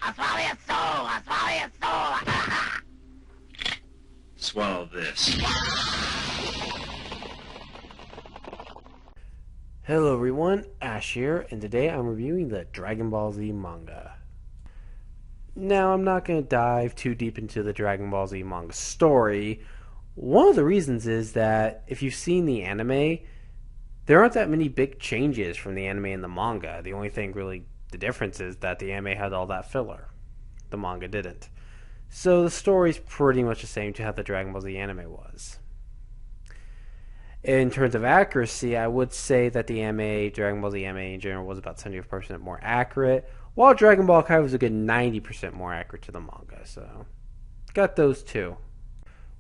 I'll swallow your soul! I'll swallow your soul! Swallow this. Hello everyone, Ash here, and today I'm reviewing the Dragon Ball Z manga. Now, I'm not going to dive too deep into the Dragon Ball Z manga story. One of the reasons is that if you've seen the anime, there aren't that many big changes from the anime and the manga. The only thing really, the difference is that the anime had all that filler. The manga didn't. So the story's pretty much the same to how the Dragon Ball Z anime was. In terms of accuracy, I would say that the anime, Dragon Ball Z anime in general, was about 70% more accurate, while Dragon Ball Kai was a good 90% more accurate to the manga. So, got those two.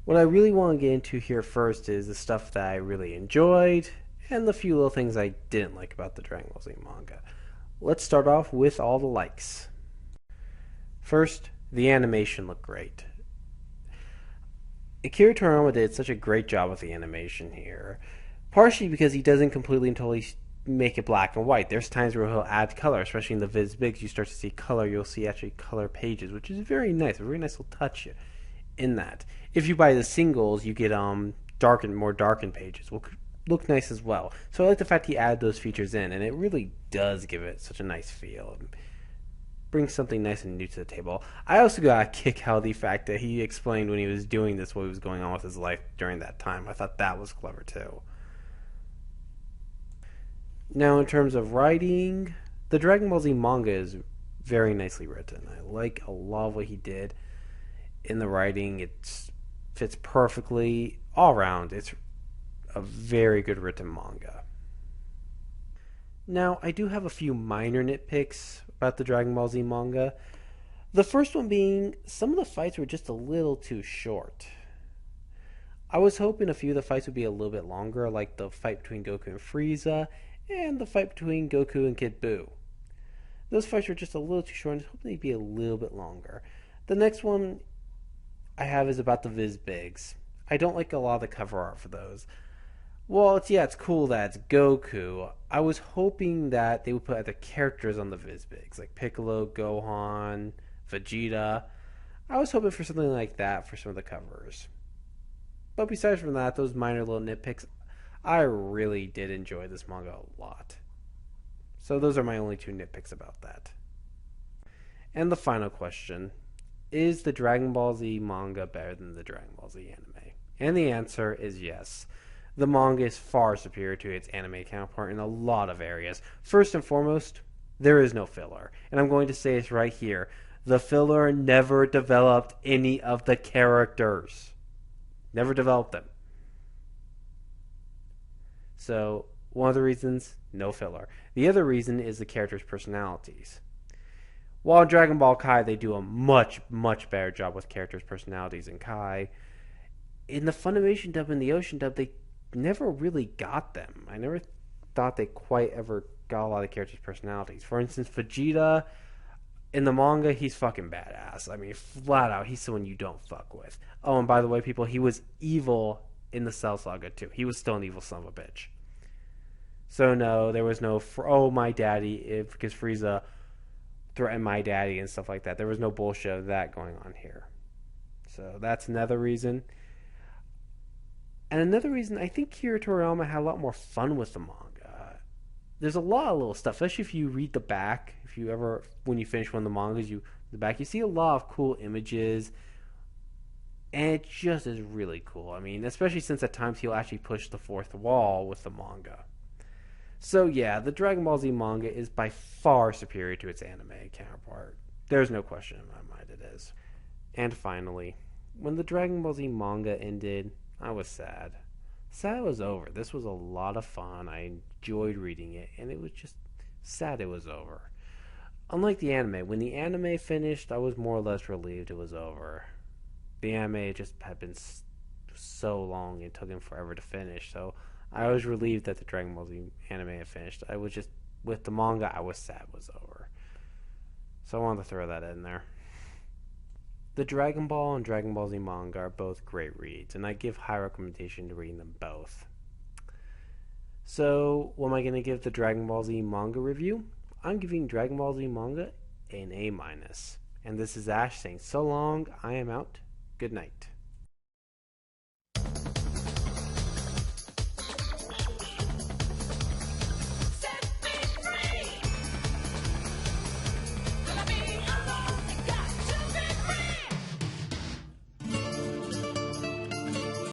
What I really want to get into here first is the stuff that I really enjoyed, and the few little things I didn't like about the Dragon Ball Z manga. Let's start off with all the likes. First, the animation looked great. Akira Toriyama did such a great job with the animation here, partially because he doesn't completely and totally make it black and white. There's times where he'll add color, especially in the Viz Bigs. You start to see color. You'll see actually color pages, which is very nice. A very nice little touch in that. If you buy the singles, you get more darkened pages. Will look nice as well. So I like the fact he added those features in, and it really does give it such a nice feel. Brings something nice and new to the table. I also got a kick out of the fact that he explained when he was doing this what was going on with his life during that time. I thought that was clever too. Now, in terms of writing, the Dragon Ball Z manga is very nicely written. I like a lot of what he did in the writing. It fits perfectly all around. It's a very good written manga. Now, I do have a few minor nitpicks about the Dragon Ball Z manga. The first one being, some of the fights were just a little too short. I was hoping a few of the fights would be a little bit longer, like the fight between Goku and Frieza, and the fight between Goku and Kid Buu. Those fights were just a little too short, and I was hoping they'd be a little bit longer. The next one I have is about the Viz Bigs. I don't like a lot of the cover art for those. Well, it's cool that it's Goku. I was hoping that they would put other characters on the Viz Bigs, like Piccolo, Gohan, Vegeta. I was hoping for something like that for some of the covers. But besides from that, those minor little nitpicks, I really did enjoy this manga a lot. So those are my only two nitpicks about that. And the final question, is the Dragon Ball Z manga better than the Dragon Ball Z anime? And the answer is yes. The manga is far superior to its anime counterpart in a lot of areas. First and foremost, there is no filler. And I'm going to say this right here. The filler never developed any of the characters. Never developed them. So, one of the reasons, no filler. The other reason is the characters' personalities. While in Dragon Ball Kai, they do a much, much better job with characters' personalities in Kai. In the Funimation dub and the Ocean dub, they never really got them. I never thought they quite ever got a lot of characters' personalities. For instance, Vegeta, in the manga, he's fucking badass. I mean, flat out, he's someone you don't fuck with. Oh, and by the way, people, he was evil in the Cell Saga too. He was still an evil son of a bitch. So no, there was no, my daddy, because Frieza threatened my daddy and stuff like that. There was no bullshit of that going on here. So that's another reason. And another reason, I think Akira Toriyama had a lot more fun with the manga. There's a lot of little stuff, especially if you read the back. When you finish one of the mangas, you see a lot of cool images. And it just is really cool. I mean, especially since at times he'll actually push the fourth wall with the manga. So yeah, the Dragon Ball Z manga is by far superior to its anime counterpart. There's no question in my mind it is. And finally, when the Dragon Ball Z manga ended, I was sad. Sad it was over. This was a lot of fun. I enjoyed reading it, and it was just sad it was over. Unlike the anime, when the anime finished, I was more or less relieved it was over. The anime just had been so long, it took him forever to finish, so I was relieved that the Dragon Ball Z anime had finished. I was just, with the manga, I was sad it was over. So I wanted to throw that in there. The Dragon Ball and Dragon Ball Z manga are both great reads, and I give high recommendation to reading them both. So, what am I going to give the Dragon Ball Z manga review? I'm giving Dragon Ball Z manga an A-. And this is Ash saying so long, I am out. Good night.